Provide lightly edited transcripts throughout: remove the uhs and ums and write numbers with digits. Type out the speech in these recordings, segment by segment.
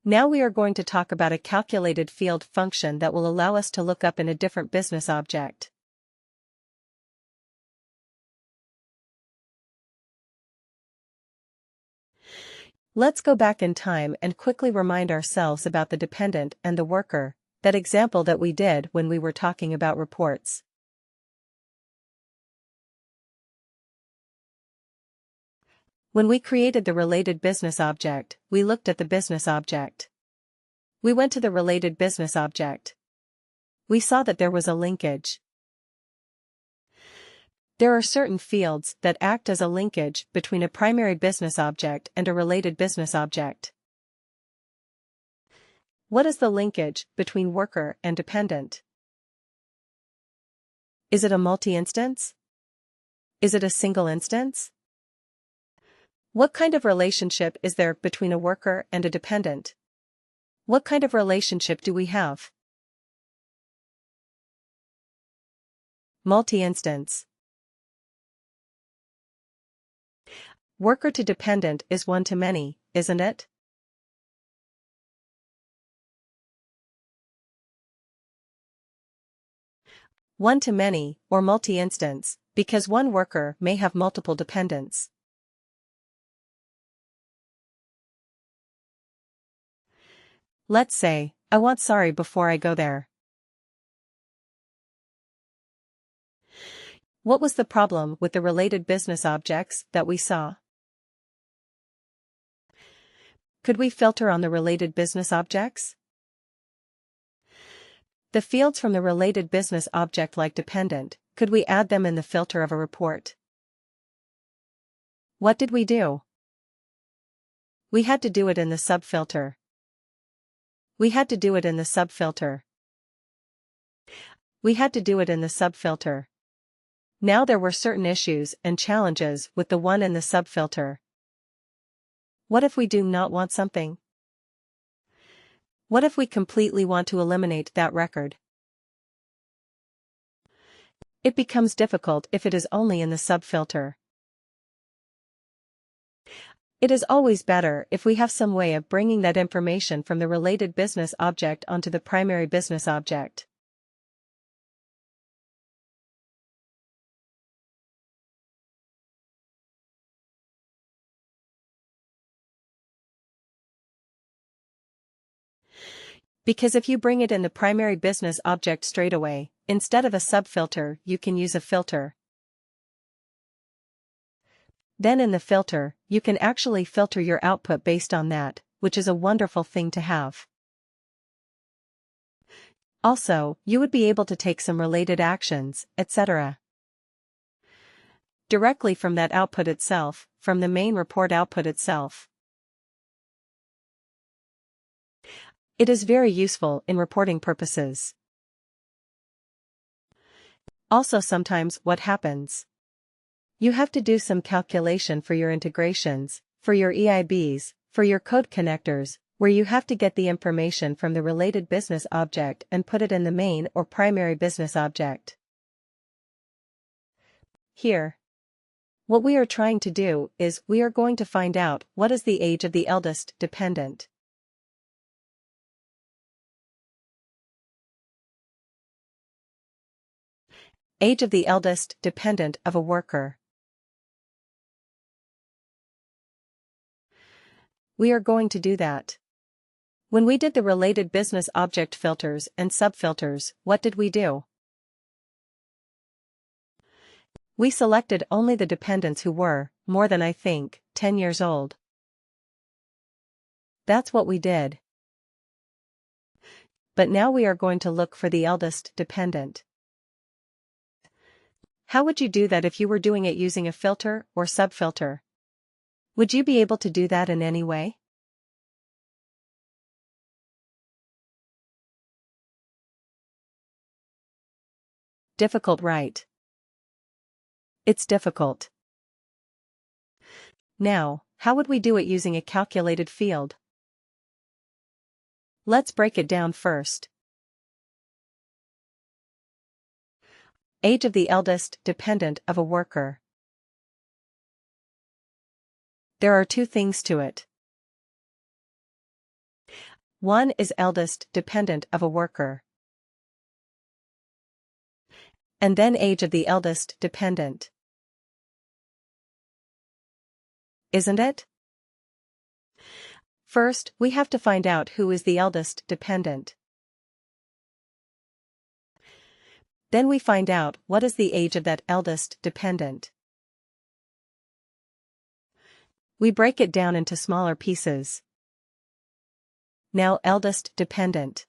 Now we are going to talk about a calculated field function that will allow us to look up in a different business object. Let's go back in time and quickly remind ourselves about the dependent and the worker, that example that we did when we were talking about reports. When we created the related business object, we looked at the business object. We went to the related business object. We saw that there was a linkage. There are certain fields that act as a linkage between a primary business object and a related business object. What is the linkage between worker and dependent? Is it a multi-instance? Is it a single instance? What kind of relationship is there between a worker and a dependent? What kind of relationship do we have? Multi-instance. Worker to dependent is one to many, isn't it? One to many, or multi-instance, because one worker may have multiple dependents. Let's say, I want sorry before I go there. What was the problem with the related business objects that we saw? Could we filter on the related business objects? The fields from the related business object like dependent, could we add them in the filter of a report? What did we do? We had to do it in the subfilter. We had to do it in the subfilter. We had to do it in the subfilter. Now there were certain issues and challenges with the one in the subfilter. What if we do not want something? What if we completely want to eliminate that record? It becomes difficult if it is only in the subfilter. It is always better if we have some way of bringing that information from the related business object onto the primary business object. Because if you bring it in the primary business object straight away, instead of a subfilter, you can use a filter. Then in the filter, you can actually filter your output based on that, which is a wonderful thing to have. Also, you would be able to take some related actions, etc. directly from that output itself, from the main report output itself. It is very useful in reporting purposes. Also sometimes what happens? You have to do some calculation for your integrations, for your EIBs, for your code connectors, where you have to get the information from the related business object and put it in the main or primary business object. Here, what we are trying to do is we are going to find out what is the age of the eldest dependent. Age of the eldest dependent of a worker. We are going to do that. When we did the related business object filters and subfilters, what did we do? We selected only the dependents who were, more than 10 years old. That's what we did. But now we are going to look for the eldest dependent. How would you do that if you were doing it using a filter or subfilter? Would you be able to do that in any way? Difficult, right? It's difficult. Now, how would we do it using a calculated field? Let's break it down first. Age of the eldest dependent of a worker. There are two things to it. 1 is eldest dependent of a worker. And then age of the eldest dependent. Isn't it? First, we have to find out who is the eldest dependent. Then we find out what is the age of that eldest dependent. We break it down into smaller pieces. Now eldest dependent.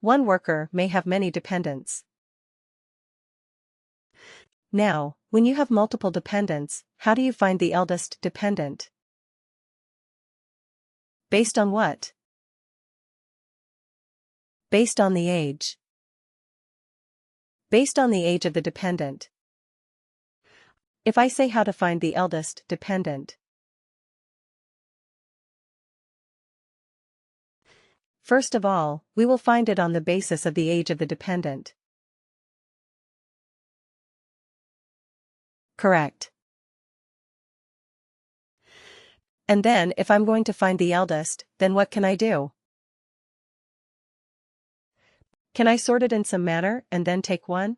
One worker may have many dependents. Now, when you have multiple dependents, how do you find the eldest dependent? Based on what? Based on the age. Based on the age of the dependent. If I say how to find the eldest dependent. First of all, we will find it on the basis of the age of the dependent. Correct. And then if I'm going to find the eldest, then what can I do? Can I sort it in some manner and then take one?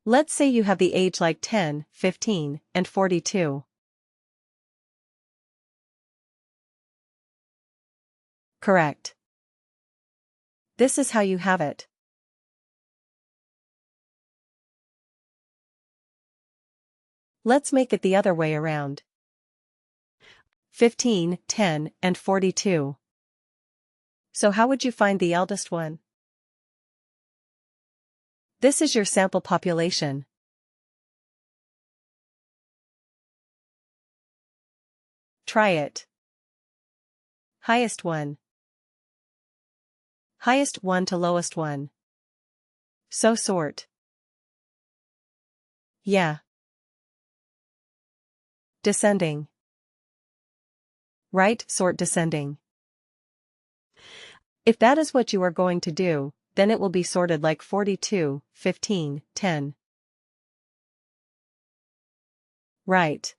Let's say you have the age like 10, 15, and 42. Correct. This is how you have it. Let's make it the other way around. 15, 10, and 42. So how would you find the eldest one? This is your sample population. Try it. Highest one. Highest one to lowest one. So sort. Yeah. Descending. Right, sort descending. If that is what you are going to do, then it will be sorted like 42, 15, 10. Right.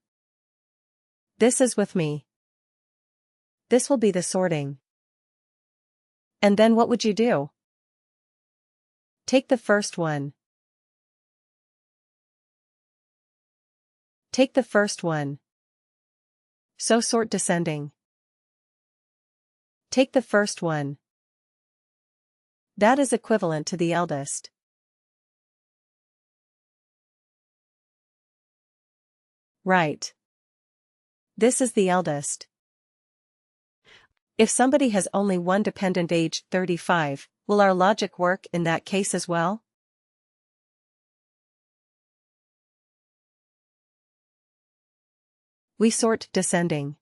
This is with me. This will be the sorting. And then what would you do? Take the first one. Take the first one. So sort descending. Take the first one. That is equivalent to the eldest. Right. This is the eldest. If somebody has only one dependent age 35, will our logic work in that case as well? We sort descending.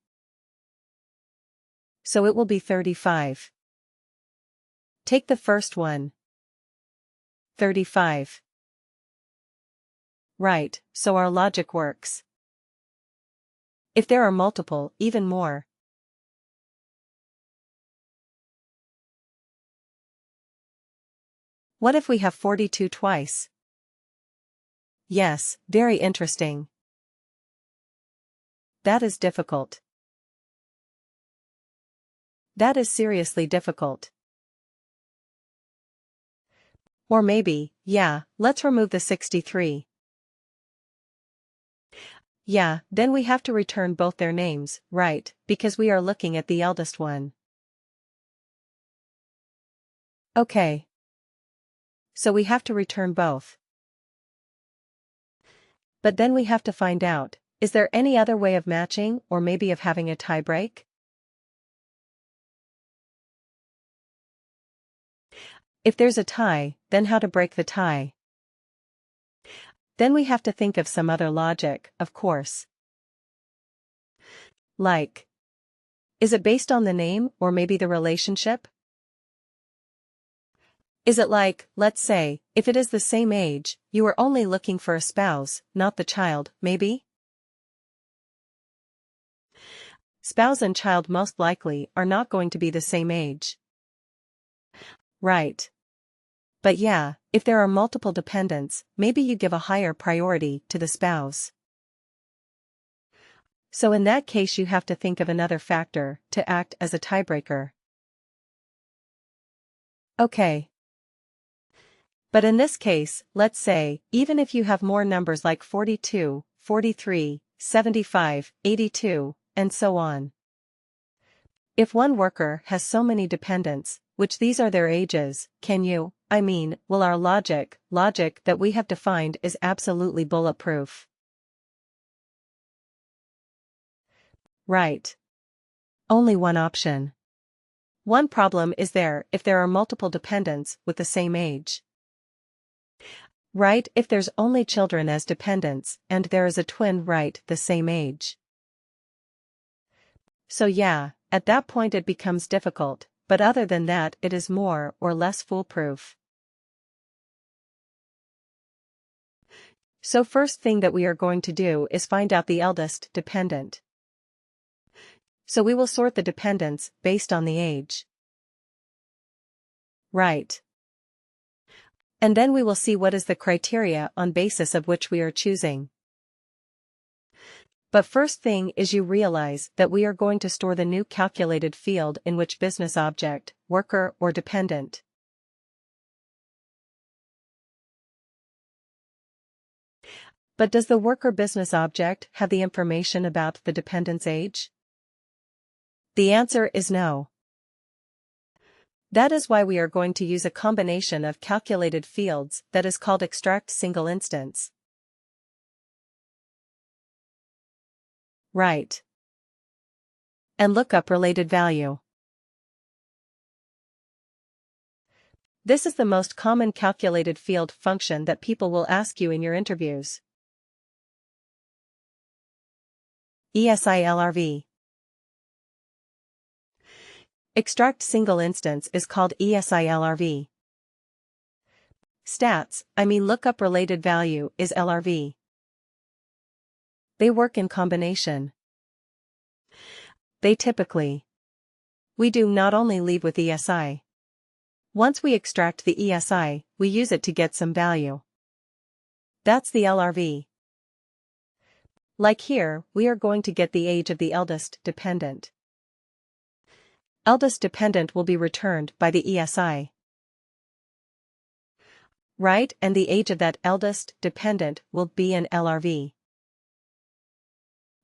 So it will be 35. Take the first one. 35. Right, so our logic works. If there are multiple, even more. What if we have 42 twice? Yes, very interesting. That is difficult. That is seriously difficult. Or maybe, yeah, let's remove the 63. Yeah, then we have to return both their names, right, because we are looking at the eldest one. Okay. So we have to return both. But then we have to find out, is there any other way of matching or maybe of having a tie break? If there's a tie, then how to break the tie? Then we have to think of some other logic, of course. Like, is it based on the name or maybe the relationship? Is it like, let's say, if it is the same age, you are only looking for a spouse, not the child, maybe? Spouse and child most likely are not going to be the same age. Right. But yeah, if there are multiple dependents, maybe you give a higher priority to the spouse. So in that case you have to think of another factor to act as a tiebreaker. Okay. But in this case, let's say, even if you have more numbers like 42, 43, 75, 82, and so on. If one worker has so many dependents, which these are their ages, will our logic that we have defined is absolutely bulletproof. Right. Only one option. One problem is if there are multiple dependents with the same age. Right, if there's only children as dependents, and there is a twin the same age. So yeah, at that point it becomes difficult, but other than that it is more or less foolproof. So first thing that we are going to do is find out the eldest dependent. So we will sort the dependents based on the age. Right. And then we will see what is the criteria on basis of which we are choosing. But first thing is you realize that we are going to store the new calculated field in which business object, worker or dependent. But does the worker business object have the information about the dependent's age? The answer is no. That is why we are going to use a combination of calculated fields that is called extract single instance. Right. And lookup related value. This is the most common calculated field function that people will ask you in your interviews. ESILRV. Extract single instance is called ESILRV. Lookup related value is LRV. They work in combination. They typically. We do not only leave with ESI. Once we extract the ESI, we use it to get some value. That's the LRV. Like here, we are going to get the age of the eldest dependent. Eldest dependent will be returned by the ESI. Right, and the age of that eldest dependent will be an LRV.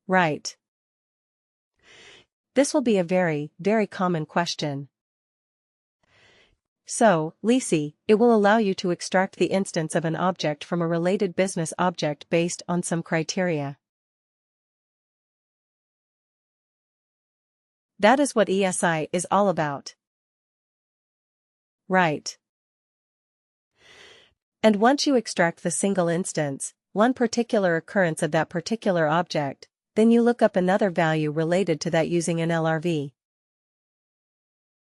Right. This will be a very, very common question. So, Lisi, it will allow you to extract the instance of an object from a related business object based on some criteria. That is what ESI is all about. Right. And once you extract the single instance, one particular occurrence of that particular object, then you look up another value related to that using an LRV.